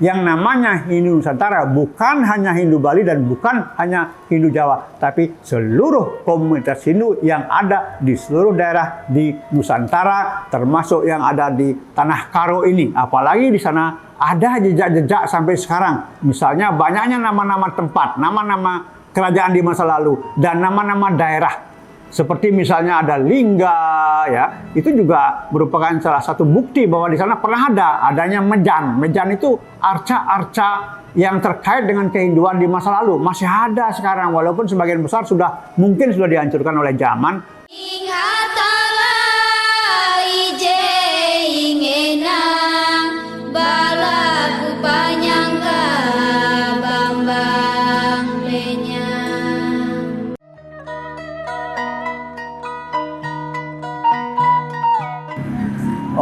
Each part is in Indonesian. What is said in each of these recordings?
Yang namanya Hindu Nusantara bukan hanya Hindu Bali dan bukan hanya Hindu Jawa, tapi seluruh komunitas Hindu yang ada di seluruh daerah di Nusantara, termasuk yang ada di Tanah Karo ini. Apalagi di sana ada jejak-jejak sampai sekarang. Misalnya banyaknya nama-nama tempat, nama-nama kerajaan di masa lalu, dan nama-nama daerah. Seperti misalnya ada Lingga, ya, itu juga merupakan salah satu bukti bahwa di sana pernah adanya mejan. Mejan itu arca-arca yang terkait dengan kehinduan di masa lalu. Masih ada sekarang, walaupun sebagian besar mungkin sudah dihancurkan oleh zaman.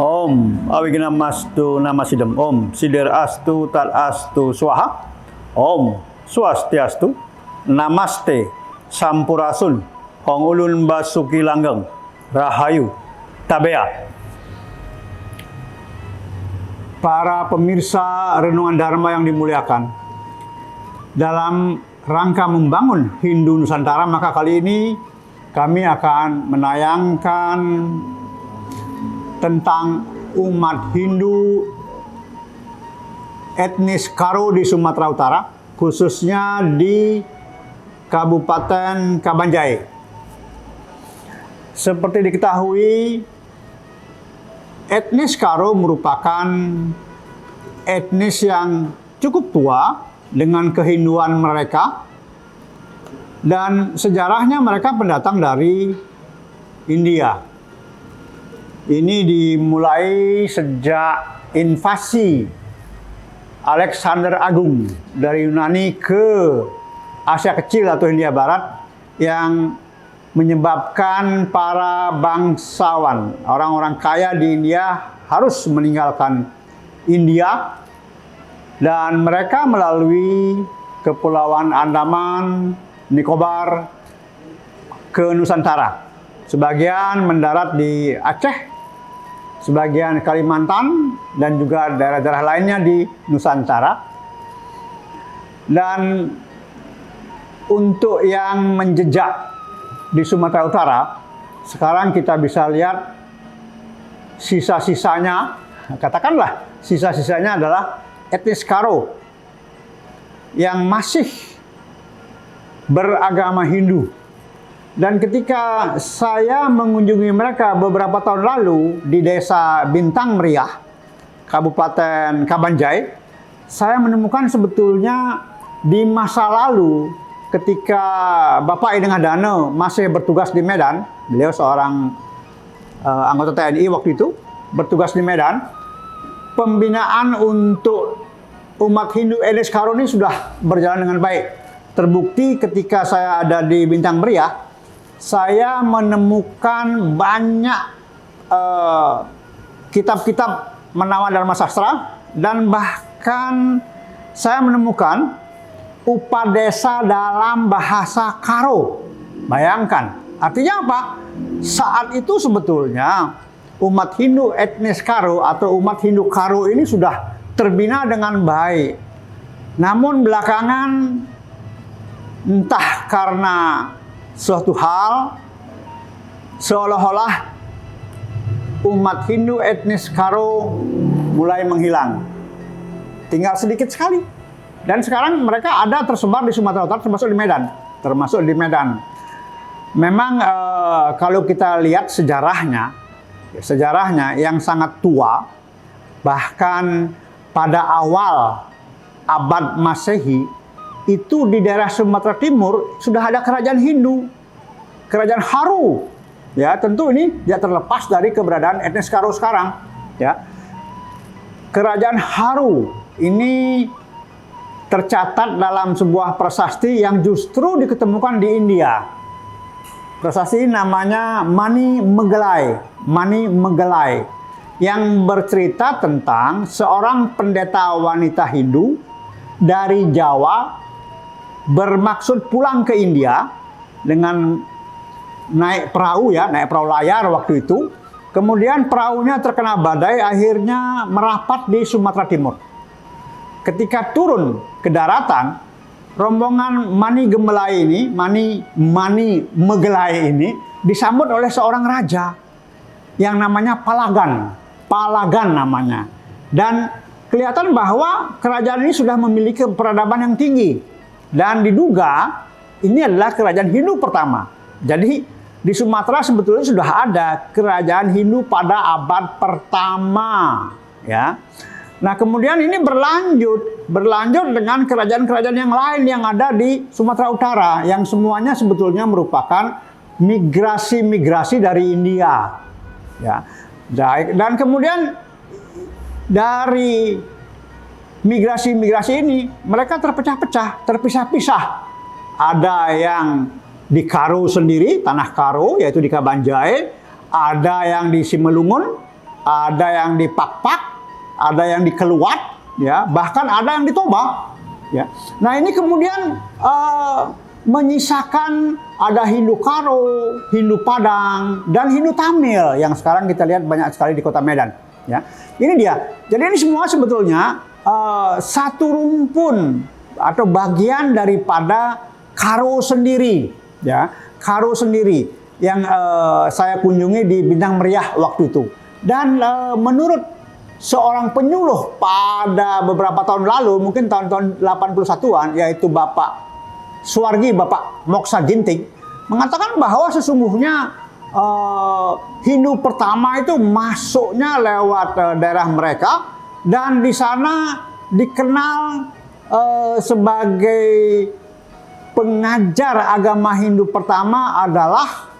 Om Awigamastu Namasidam. Om Sidir Astu Tat Astu Swaha. Om Swastiastu. Namaste Sampurasun. Hong Ulun Basuki Langgeng. Rahayu Tabea. Para pemirsa Renungan Dharma yang dimuliakan, dalam rangka membangun Hindu Nusantara, maka kali ini kami akan menayangkan tentang umat Hindu etnis Karo di Sumatera Utara, khususnya di Kabupaten Kabanjai. Seperti diketahui, etnis Karo merupakan etnis yang cukup tua dengan kehinduan mereka, dan sejarahnya mereka pendatang dari India. Ini dimulai sejak invasi Alexander Agung dari Yunani ke Asia Kecil atau Hindia Barat, yang menyebabkan para bangsawan, orang-orang kaya di India harus meninggalkan India, dan mereka melalui Kepulauan Andaman, Nicobar ke Nusantara. Sebagian mendarat di Aceh, sebagian Kalimantan, dan juga daerah-daerah lainnya di Nusantara. Dan untuk yang menjejak di Sumatera Utara, sekarang kita bisa lihat sisa-sisanya, katakanlah sisa-sisanya adalah etnis Karo yang masih beragama Hindu. Dan ketika saya mengunjungi mereka beberapa tahun lalu di desa Bintang Meriah, Kabupaten Kabanjai, saya menemukan sebetulnya di masa lalu ketika Bapak Ideng Hadano masih bertugas di Medan, beliau seorang anggota TNI waktu itu, bertugas di Medan, pembinaan untuk umat Hindu etnis Karo ini sudah berjalan dengan baik. Terbukti ketika saya ada di Bintang Meriah, saya menemukan banyak kitab-kitab menawan Dharma Sastra, dan bahkan saya menemukan upadesa dalam bahasa Karo. Bayangkan, artinya apa? Saat itu sebetulnya umat Hindu etnis Karo atau umat Hindu Karo ini sudah terbina dengan baik. Namun belakangan, entah karena suatu hal, seolah-olah umat Hindu etnis Karo mulai menghilang. Tinggal sedikit sekali. Dan sekarang mereka ada tersebar di Sumatera Utara, termasuk di Medan. Memang kalau kita lihat sejarahnya yang sangat tua, bahkan pada awal abad Masehi, itu di daerah Sumatera Timur sudah ada kerajaan Hindu, kerajaan Haru. Ya, tentu ini tidak terlepas dari keberadaan etnis Karo sekarang. Ya, kerajaan Haru ini tercatat dalam sebuah prasasti yang justru diketemukan di India. Prasasti namanya Mani Megalai, yang bercerita tentang seorang pendeta wanita Hindu dari Jawa bermaksud pulang ke India dengan naik perahu layar waktu itu. Kemudian perahunya terkena badai, akhirnya merapat di Sumatera Timur. ketika turun ke daratan, rombongan Mani Gemelai ini, Mani Megelai ini disambut oleh seorang raja yang namanya Palagan. Palagan namanya. Dan kelihatan bahwa kerajaan ini sudah memiliki peradaban yang tinggi. Dan diduga ini adalah kerajaan Hindu pertama. Jadi di Sumatera sebetulnya sudah ada kerajaan Hindu pada abad pertama, ya. Nah, kemudian ini berlanjut dengan kerajaan-kerajaan yang lain yang ada di Sumatera Utara, yang semuanya sebetulnya merupakan migrasi-migrasi dari India, ya. Dan kemudian dari migrasi-migrasi ini mereka terpecah-pecah, terpisah-pisah. Ada yang di Karo sendiri, tanah Karo, yaitu di Kabanjai, ada yang di Simalungun, ada yang di Pakpak, ada yang di Keluat, ya, bahkan ada yang di Toba, ya. Nah, ini kemudian menyisakan ada Hindu Karo, Hindu Padang, dan Hindu Tamil yang sekarang kita lihat banyak sekali di Kota Medan, ya. Ini dia. Jadi ini semua sebetulnya satu rumpun atau bagian daripada Karo sendiri. Ya, Karo sendiri yang saya kunjungi di Bintang Meriah waktu itu. Dan menurut seorang penyuluh pada beberapa tahun lalu, mungkin tahun-tahun 81-an, yaitu Bapak Suwargi, Bapak Moksa Ginting, mengatakan bahwa sesungguhnya Hindu pertama itu masuknya lewat daerah mereka, dan di sana dikenal sebagai pengajar agama Hindu pertama adalah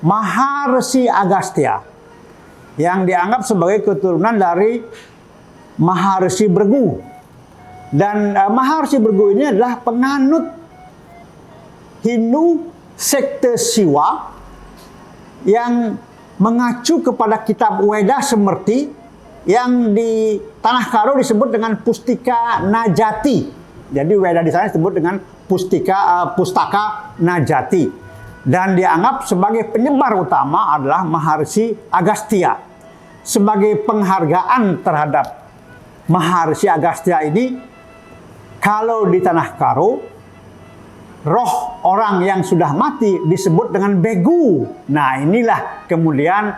Maharshi Agastya, yang dianggap sebagai keturunan dari Maharshi Brgu. Dan Maharshi Brgu ini adalah penganut Hindu sekte Siwa yang mengacu kepada kitab Weda Semerti yang di Tanah Karo disebut dengan Pustika Najati. Jadi Weda di sana disebut dengan Pustaka Najati. Dan dianggap sebagai penyebar utama adalah Maharshi Agastya. Sebagai penghargaan terhadap Maharshi Agastya ini, kalau di Tanah Karo, roh orang yang sudah mati disebut dengan begu. Nah, inilah kemudian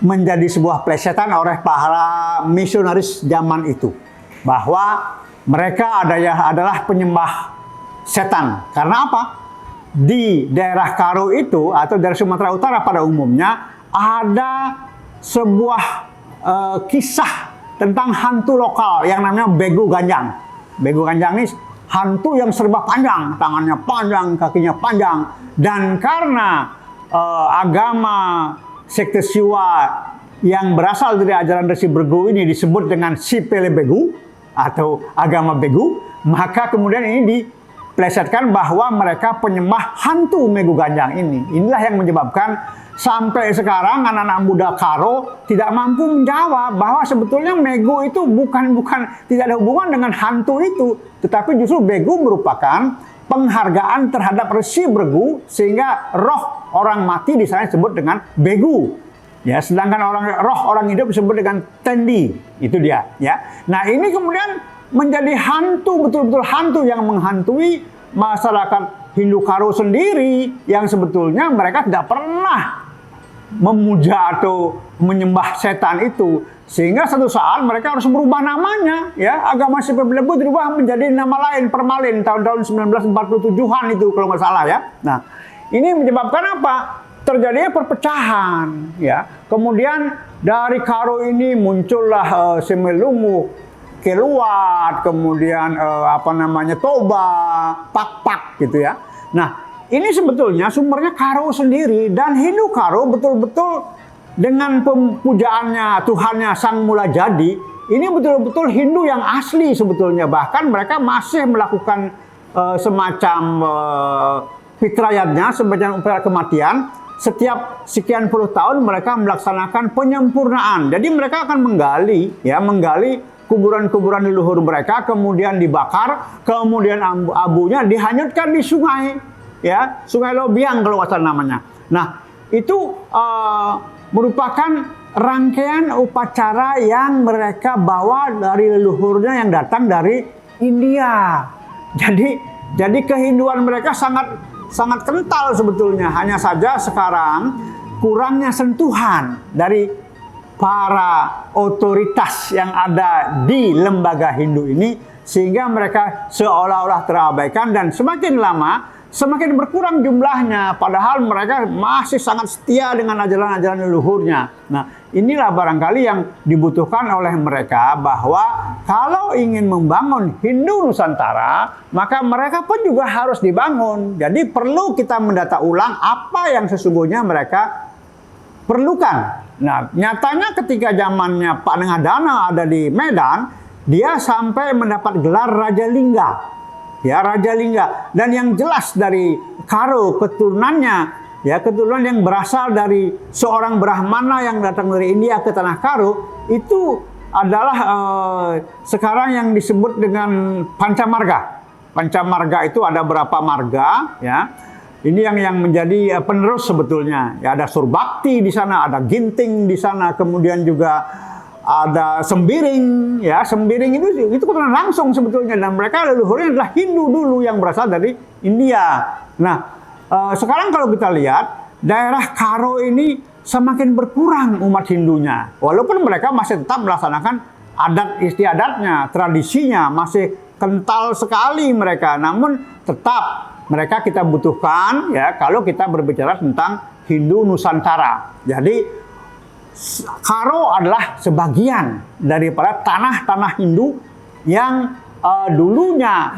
menjadi sebuah plesetan oleh para misionaris zaman itu, bahwa mereka adalah penyembah setan. Karena apa? Di daerah Karo itu atau daerah Sumatera Utara pada umumnya ada sebuah kisah tentang hantu lokal yang namanya Begu Ganjang. Begu Ganjang ini hantu yang serba panjang, tangannya panjang, kakinya panjang. Dan karena agama sekte Siwa yang berasal dari ajaran Resi Brgu ini disebut dengan Sipele Begu atau agama Begu, maka kemudian ini diplesetkan bahwa mereka penyembah hantu Begu Ganjang ini. Inilah yang menyebabkan sampai sekarang anak-anak muda Karo tidak mampu menjawab bahwa sebetulnya Begu itu bukan tidak ada hubungan dengan hantu itu, tetapi justru Begu merupakan penghargaan terhadap Resi Brgu, sehingga roh orang mati di sana disebut dengan Begu. Ya, sedangkan roh orang hidup disebut dengan Tendi. Itu dia, ya. Nah, ini kemudian menjadi hantu, betul-betul hantu yang menghantui masyarakat Hindu Karo sendiri, yang sebetulnya mereka tidak pernah memuja atau menyembah setan itu. Sehingga satu saat mereka harus merubah namanya, ya. Agama Sipele Begu dirubah menjadi nama lain, Permalin, tahun-tahun 1947-an itu kalau nggak salah, ya. Nah, ini menyebabkan apa? Terjadinya perpecahan, ya. Kemudian dari Karo ini muncullah Simalungun, Keluat, kemudian Toba, Pakpak gitu, ya. Nah, ini sebetulnya sumbernya Karo sendiri, dan Hindu Karo betul-betul dengan pemujaannya Tuhannya Sang Mula Jadi, ini betul-betul Hindu yang asli sebetulnya. Bahkan mereka masih melakukan semacam fitrayatnya, semacam upaya kematian. Setiap sekian puluh tahun mereka melaksanakan penyempurnaan. Jadi mereka akan menggali kuburan-kuburan leluhur mereka, kemudian dibakar, kemudian abunya dihanyutkan di sungai, Sungai Lobiang kalau nggak salah namanya. Nah, itu merupakan rangkaian upacara yang mereka bawa dari leluhurnya yang datang dari India. Jadi kehinduan mereka sangat kental sebetulnya. Hanya saja sekarang kurangnya sentuhan dari para otoritas yang ada di lembaga Hindu ini, sehingga mereka seolah-olah terabaikan, dan semakin lama semakin berkurang jumlahnya, padahal mereka masih sangat setia dengan ajaran-ajaran leluhurnya. Nah, inilah barangkali yang dibutuhkan oleh mereka, bahwa kalau ingin membangun Hindu Nusantara, maka mereka pun juga harus dibangun. Jadi perlu kita mendata ulang apa yang sesungguhnya mereka perlukan. Nah, nyatanya ketika zamannya Pak Nengadana ada di Medan, dia sampai mendapat gelar Raja Lingga. Ya, Raja Lingga. Dan yang jelas dari Karo keturunannya, ya, keturunan yang berasal dari seorang Brahmana yang datang dari India ke tanah Karo, itu adalah sekarang yang disebut dengan Pancamarga. Pancamarga itu ada berapa marga, ya. Ini yang menjadi penerus sebetulnya. Ya, ada Surbakti di sana, ada Ginting di sana, kemudian juga ada Sembiring. Ya, Sembiring itu keturunan langsung sebetulnya, dan mereka leluhurnya adalah Hindu dulu yang berasal dari India. Nah, sekarang kalau kita lihat daerah Karo ini semakin berkurang umat Hindunya, walaupun mereka masih tetap melaksanakan adat istiadatnya, tradisinya masih kental sekali mereka, namun tetap mereka kita butuhkan, ya, kalau kita berbicara tentang Hindu Nusantara. Jadi Karo adalah sebagian daripada tanah-tanah Hindu yang dulunya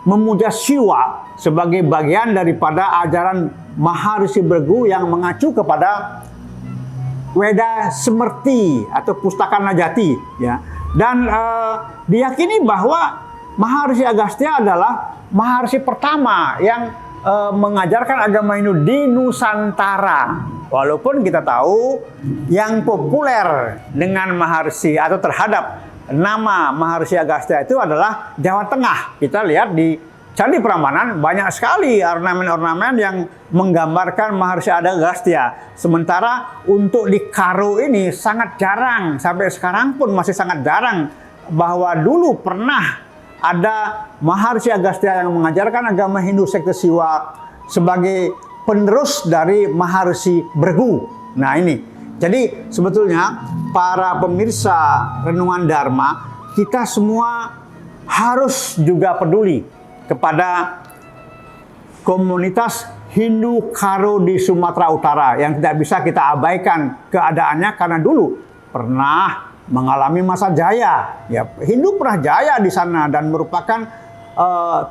memuja Siwa sebagai bagian daripada ajaran Maharishi Bregu yang mengacu kepada Weda Semerti atau Pustaka Najati, ya. Dan diyakini bahwa Maharishi Agastya adalah Maharishi pertama yang mengajarkan agama Hindu di Nusantara. Walaupun kita tahu yang populer dengan Maharishi atau terhadap nama Maharishi Agastya itu adalah Jawa Tengah. Kita lihat di Candi Prambanan banyak sekali ornamen-ornamen yang menggambarkan Maharishi Agastya. Sementara untuk di Karo ini sangat jarang, sampai sekarang pun masih sangat jarang, bahwa dulu pernah ada Maharishi Agastya yang mengajarkan agama Hindu sekte Siwa sebagai penerus dari Maharishi Bregu. Nah, ini. Jadi sebetulnya para pemirsa Renungan Dharma, kita semua harus juga peduli kepada komunitas Hindu Karo di Sumatera Utara yang tidak bisa kita abaikan keadaannya, karena dulu pernah mengalami masa jaya. Ya, Hindu pernah jaya di sana dan merupakan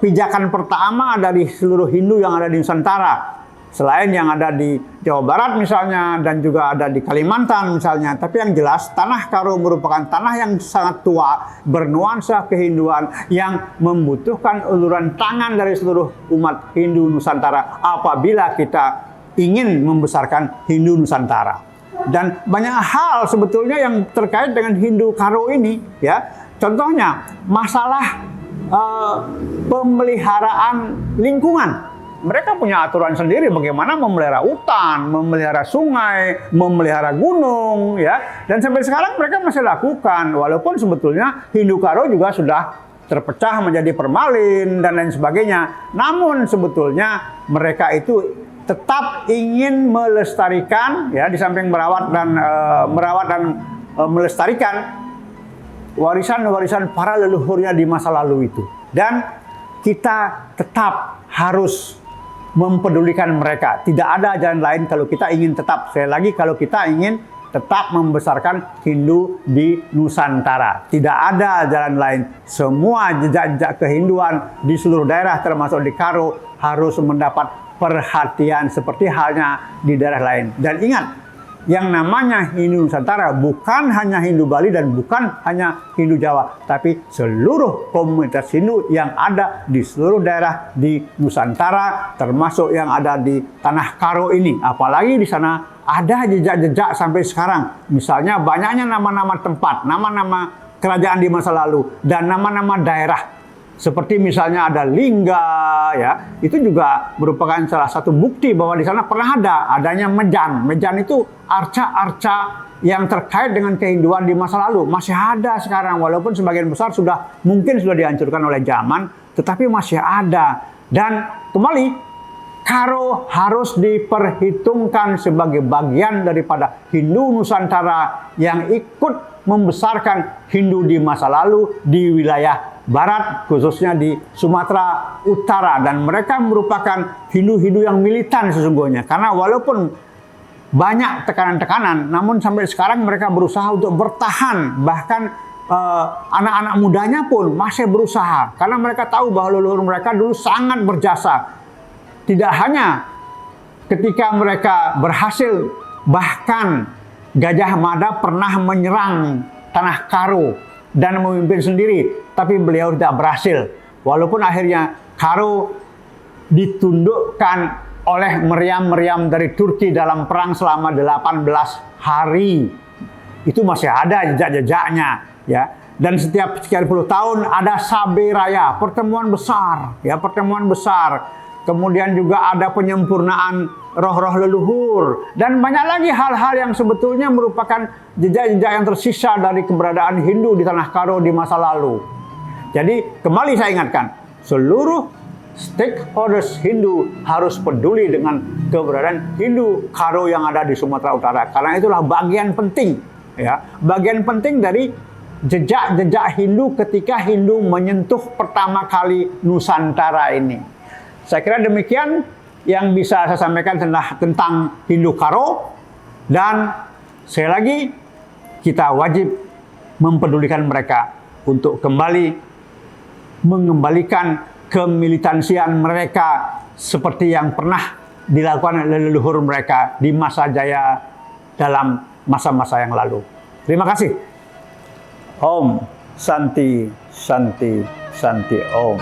pijakan pertama dari seluruh Hindu yang ada di Nusantara. Selain yang ada di Jawa Barat misalnya, dan juga ada di Kalimantan misalnya. Tapi yang jelas tanah Karo merupakan tanah yang sangat tua, bernuansa kehinduan, yang membutuhkan uluran tangan dari seluruh umat Hindu Nusantara apabila kita ingin membesarkan Hindu Nusantara. Dan banyak hal sebetulnya yang terkait dengan Hindu Karo ini, ya. Contohnya masalah pemeliharaan lingkungan. Mereka punya aturan sendiri bagaimana memelihara hutan, memelihara sungai, memelihara gunung, ya. Dan sampai sekarang mereka masih lakukan, walaupun sebetulnya Hindu Karo juga sudah terpecah menjadi permalin dan lain sebagainya. Namun sebetulnya mereka itu tetap ingin melestarikan, ya, di samping merawat dan melestarikan warisan-warisan para leluhurnya di masa lalu itu. Dan kita tetap harus mempedulikan mereka. Tidak ada jalan lain kalau kita ingin tetap, sekali lagi, kalau kita ingin tetap membesarkan Hindu di Nusantara. Tidak ada jalan lain. Semua jejak-jejak kehinduan di seluruh daerah termasuk di Karo harus mendapat perhatian seperti halnya di daerah lain. Dan ingat, yang namanya Hindu Nusantara bukan hanya Hindu Bali dan bukan hanya Hindu Jawa, tapi seluruh komunitas Hindu yang ada di seluruh daerah di Nusantara, termasuk yang ada di tanah Karo ini. Apalagi di sana ada jejak-jejak sampai sekarang. Misalnya banyaknya nama-nama tempat, nama-nama kerajaan di masa lalu, dan nama-nama daerah. seperti misalnya ada lingga, ya, itu juga merupakan salah satu bukti bahwa di sana pernah adanya mejan. Mejan itu arca-arca yang terkait dengan kehinduan di masa lalu. Masih ada sekarang, walaupun sebagian besar mungkin sudah dihancurkan oleh zaman, tetapi masih ada. Dan kembali, karo harus diperhitungkan sebagai bagian daripada Hindu Nusantara yang ikut membesarkan Hindu di masa lalu di wilayah Barat, khususnya di Sumatera Utara. Dan mereka merupakan Hindu-Hindu yang militan sesungguhnya. Karena walaupun banyak tekanan-tekanan, namun sampai sekarang mereka berusaha untuk bertahan. Bahkan anak-anak mudanya pun masih berusaha. Karena mereka tahu bahwa leluhur mereka dulu sangat berjasa. Tidak hanya ketika mereka berhasil, bahkan Gajah Mada pernah menyerang tanah Karo dan memimpin sendiri, tapi beliau tidak berhasil. Walaupun akhirnya Karo ditundukkan oleh meriam-meriam dari Turki dalam perang selama 18 hari. Itu masih ada jejak-jejaknya, ya. Dan setiap sekian puluh tahun ada Sabe Raya, pertemuan besar, ya, pertemuan besar. Kemudian juga ada penyempurnaan roh-roh leluhur. Dan banyak lagi hal-hal yang sebetulnya merupakan jejak-jejak yang tersisa dari keberadaan Hindu di tanah Karo di masa lalu. Jadi kembali saya ingatkan, seluruh stakeholders Hindu harus peduli dengan keberadaan Hindu Karo yang ada di Sumatera Utara. Karena itulah bagian penting, ya, bagian penting dari jejak-jejak Hindu ketika Hindu menyentuh pertama kali Nusantara ini. Saya kira demikian yang bisa saya sampaikan tentang Hindu Karo. Dan sekali lagi, kita wajib mempedulikan mereka untuk kembali mengembalikan kemilitansian mereka seperti yang pernah dilakukan oleh leluhur mereka di masa jaya dalam masa-masa yang lalu. Terima kasih. Om Santi Santi Santi Om.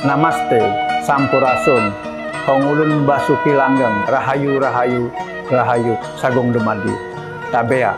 Namaste. Sampurasun, Hongulun Basuki Langgeng, Rahayu Rahayu Rahayu Sagung Dumadi, Tabea.